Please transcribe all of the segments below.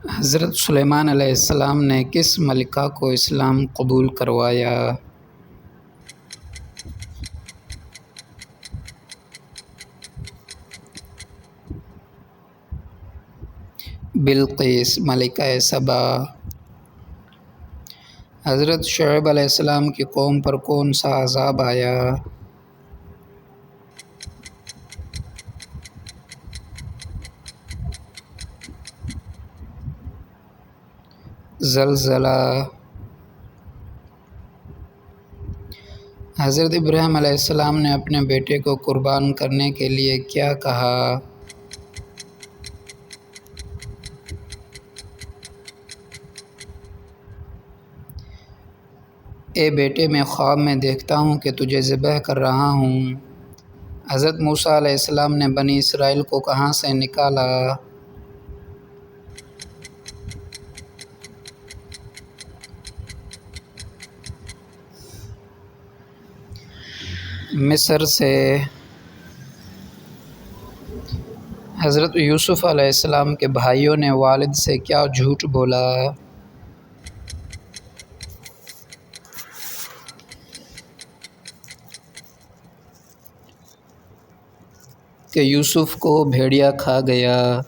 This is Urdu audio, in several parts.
حضرت سلیمان علیہ السلام نے کس ملکہ کو اسلام قبول کروایا؟ بلقیس ملکہ سبا۔ حضرت شعیب علیہ السلام کی قوم پر کون سا عذاب آیا؟ زلزلہ۔ حضرت ابراہیم علیہ السلام نے اپنے بیٹے کو قربان کرنے کے لیے کیا کہا؟ اے بیٹے، میں خواب میں دیکھتا ہوں کہ تجھے ذبح کر رہا ہوں۔ حضرت موسیٰ علیہ السلام نے بنی اسرائیل کو کہاں سے نکالا؟ مصر سے۔ حضرت یوسف علیہ السلام کے بھائیوں نے والد سے کیا جھوٹ بولا؟ کہ یوسف کو بھیڑیا کھا گیا۔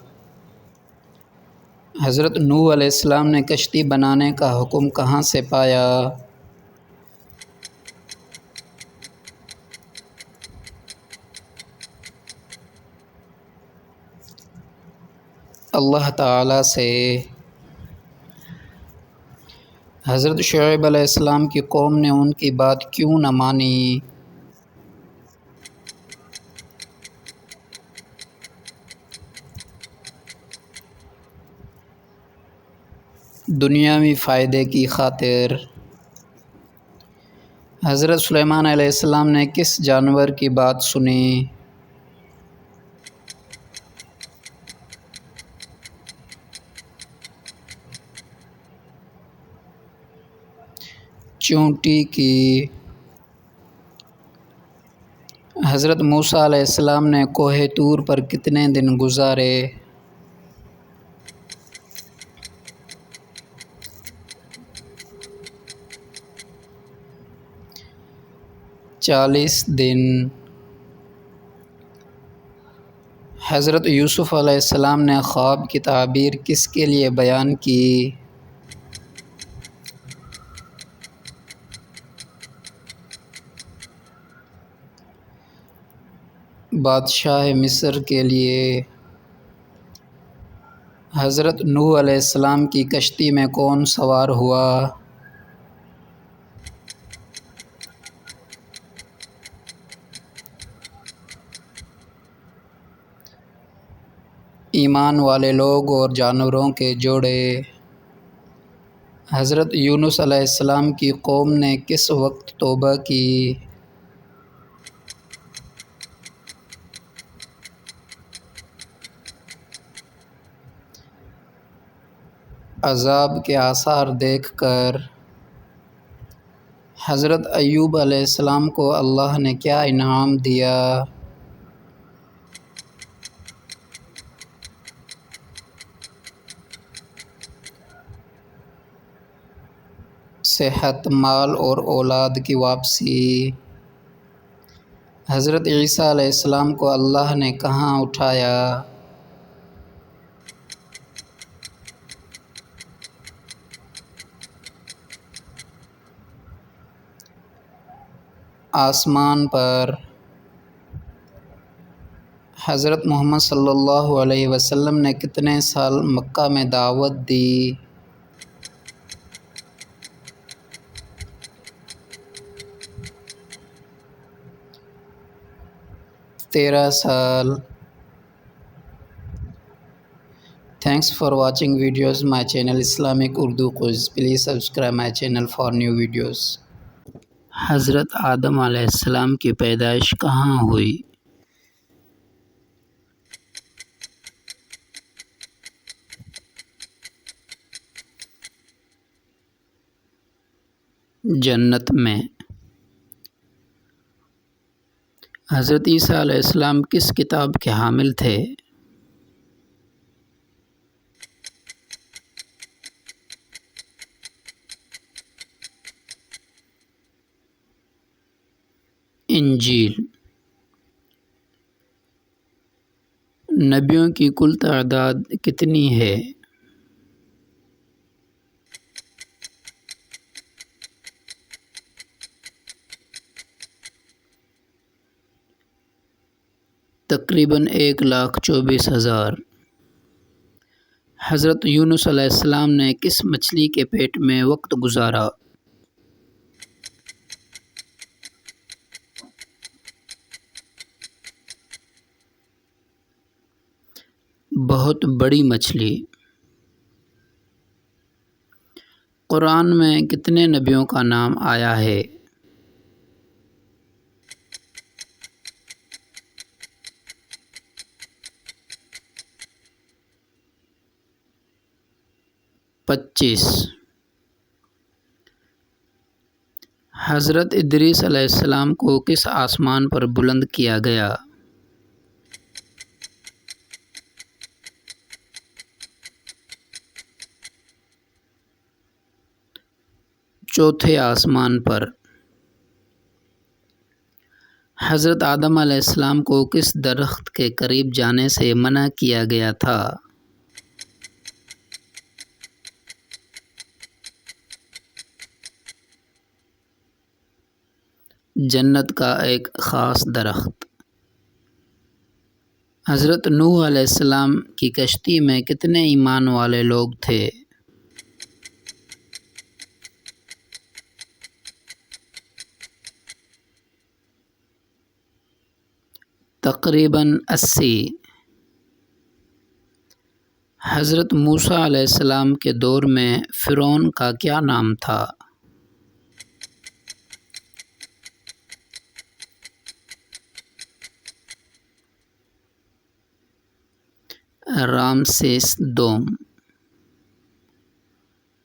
حضرت نوح علیہ السلام نے کشتی بنانے کا حکم کہاں سے پایا؟ اللہ تعالیٰ سے۔ حضرت شعیب علیہ السلام کی قوم نے ان کی بات کیوں نہ مانی؟ دنیاوی فائدے کی خاطر۔ حضرت سلیمان علیہ السلام نے کس جانور کی بات سنی؟ چونٹی کی۔ حضرت موسیٰ علیہ السلام نے کوہ طور پر کتنے دن گزارے؟ چالیس دن۔ حضرت یوسف علیہ السلام نے خواب کی تعبیر کس کے لیے بیان کی؟ بادشاہ مصر کے لیے۔ حضرت نوح علیہ السلام کی کشتی میں کون سوار ہوا؟ ایمان والے لوگ اور جانوروں کے جوڑے۔ حضرت یونس علیہ السلام کی قوم نے کس وقت توبہ کی؟ عذاب کے آثار دیکھ کر۔ حضرت ایوب علیہ السلام کو اللہ نے کیا انعام دیا؟ صحت، مال اور اولاد کی واپسی۔ حضرت عیسیٰ علیہ السلام کو اللہ نے کہاں اٹھایا؟ آسمان پر۔ حضرت محمد صلی اللہ علیہ وسلم نے کتنے سال مکہ میں دعوت دی؟ 13 سال۔ Thanks for watching videos my channel Islamic Urdu Quiz. Please subscribe my channel for new videos. حضرت آدم علیہ السلام کی پیدائش کہاں ہوئی؟ جنت میں۔ حضرت عیسیٰ علیہ السلام کس کتاب کے حامل تھے؟ انجیل۔ نبیوں کی کل تعداد کتنی ہے؟ تقریباً 1,24,000۔ حضرت یونس علیہ السلام نے کس مچھلی کے پیٹ میں وقت گزارا؟ بہت بڑی مچھلی۔ قرآن میں کتنے نبیوں کا نام آیا ہے؟ پچیس۔ حضرت ادریس علیہ السلام کو کس آسمان پر بلند کیا گیا؟ چوتھے آسمان پر۔ حضرت آدم علیہ السلام کو کس درخت کے قریب جانے سے منع کیا گیا تھا؟ جنت کا ایک خاص درخت۔ حضرت نوح علیہ السلام کی کشتی میں کتنے ایمان والے لوگ تھے؟ تقریباً 80۔ حضرت موسیٰ علیہ السلام کے دور میں فرعون کا کیا نام تھا؟ رامسیس دوم۔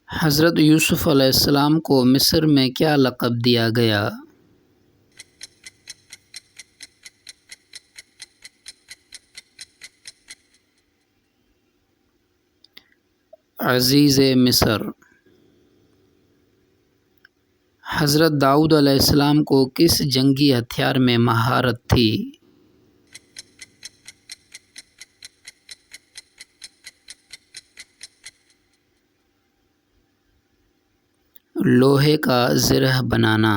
حضرت یوسف علیہ السلام کو مصر میں کیا لقب دیا گیا؟ عزیز مصر۔ حضرت داؤد علیہ السلام کو کس جنگی ہتھیار میں مہارت تھی؟ لوہے کا زرہ بنانا۔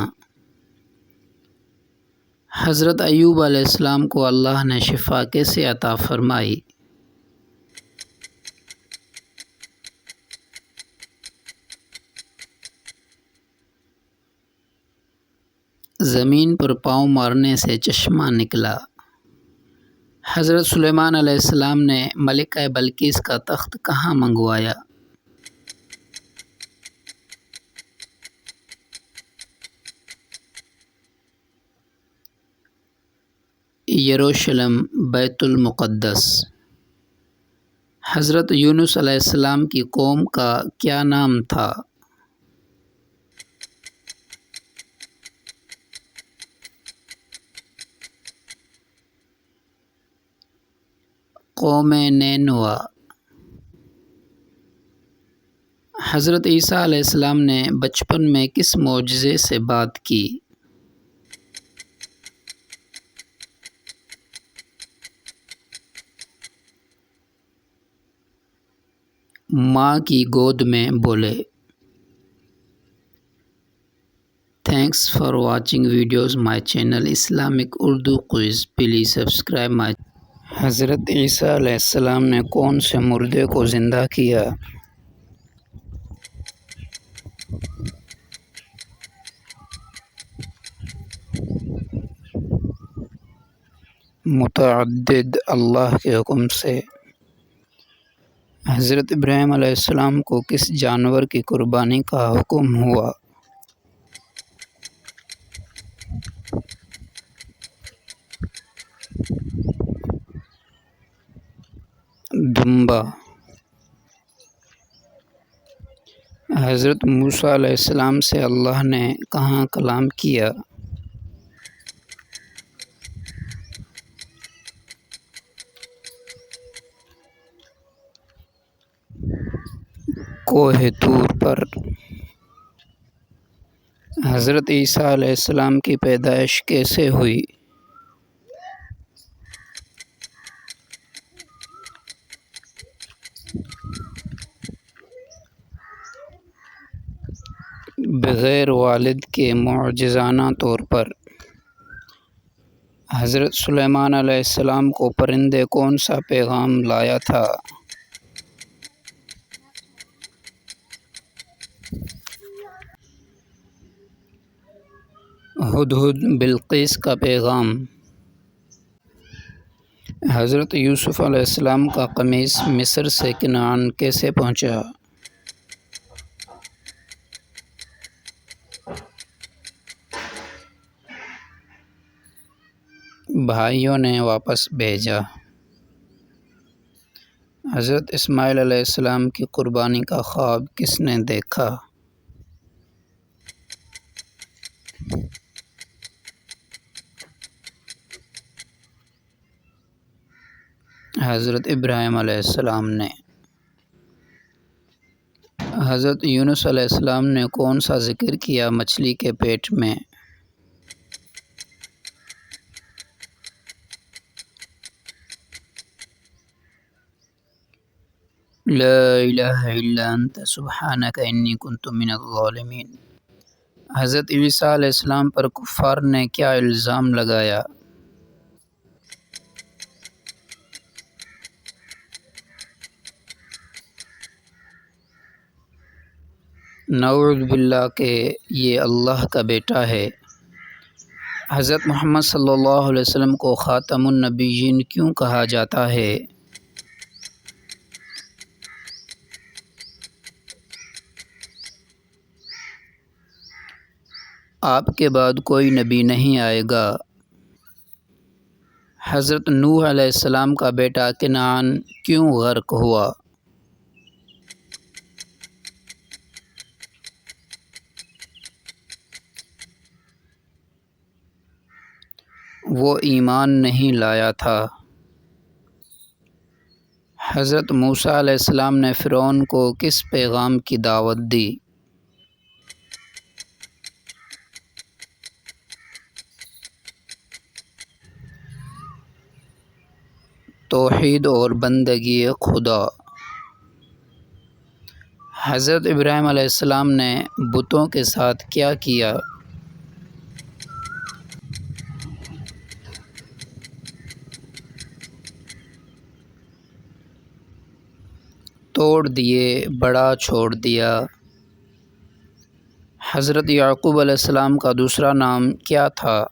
حضرت ایوب علیہ السلام کو اللہ نے شفا کیسے عطا فرمائی؟ زمین پر پاؤں مارنے سے چشمہ نکلا۔ حضرت سلیمان علیہ السلام نے ملکہ بلقیس کا تخت کہاں منگوایا؟ یروشلم، بیت المقدس۔ حضرت یونس علیہ السلام کی قوم کا کیا نام تھا؟ قوم نینوا۔ حضرت عیسیٰ علیہ السلام نے بچپن میں کس معجزے سے بات کی؟ ماں کی گود میں بولے۔ Thanks for watching videos my channel Islamic Urdu quiz, please subscribe مائی۔ حضرت عیسیٰ علیہ السلام نے کون سے مردے کو زندہ کیا؟ متعدد اللہ کے حکم سے۔ حضرت ابراہیم علیہ السلام کو کس جانور کی قربانی کا حکم ہوا؟ دمبا۔ حضرت موسیٰ علیہ السلام سے اللہ نے کہاں کلام کیا؟ کوہ طور پر۔ حضرت عیسیٰ علیہ السلام کی پیدائش کیسے ہوئی؟ بغیر والد کے معجزانہ طور پر۔ حضرت سلیمان علیہ السلام کو پرندے کون سا پیغام لایا تھا؟ ہدہد بلقیس کا پیغام۔ حضرت یوسف علیہ السلام کا قمیص مصر سے کنعان کیسے پہنچا؟ بھائیوں نے واپس بھیجا۔ حضرت اسماعیل علیہ السلام کی قربانی کا خواب کس نے دیکھا؟ حضرت ابراہیم علیہ السلام نے۔ حضرت یونس علیہ السلام نے کون سا ذکر کیا مچھلی کے پیٹ میں؟ لا الہ الا انت سبحانک انی کنت من الظالمین۔ حضرت عیسیٰ علیہ السلام پر کفار نے کیا الزام لگایا؟ نعوذ باللہ کہ یہ اللہ کا بیٹا ہے۔ حضرت محمد صلی اللہ علیہ وسلم کو خاتم النبیین کیوں کہا جاتا ہے؟ آپ کے بعد کوئی نبی نہیں آئے گا۔ حضرت نوح علیہ السلام کا بیٹا کنعان کیوں غرق ہوا؟ وہ ایمان نہیں لایا تھا۔ حضرت موسیٰ علیہ السلام نے فرعون کو کس پیغام کی دعوت دی؟ توحید اور بندگی خدا۔ حضرت ابراہیم علیہ السلام نے بتوں کے ساتھ کیا کیا؟ توڑ دیے، بڑا چھوڑ دیا۔ حضرت یعقوب علیہ السلام کا دوسرا نام کیا تھا؟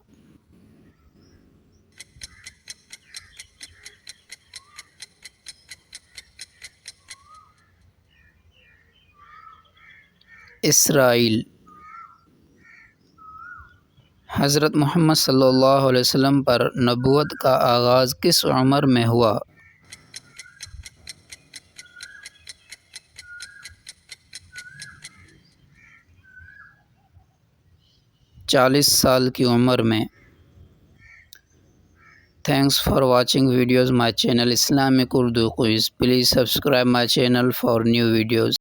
اسرائیل۔ حضرت محمد صلی اللہ علیہ وسلم پر نبوت کا آغاز کس عمر میں ہوا؟ چالیس سال کی عمر میں۔ Thanks for watching videos my channel Islamic Urdu Quiz. Please subscribe my channel for new videos.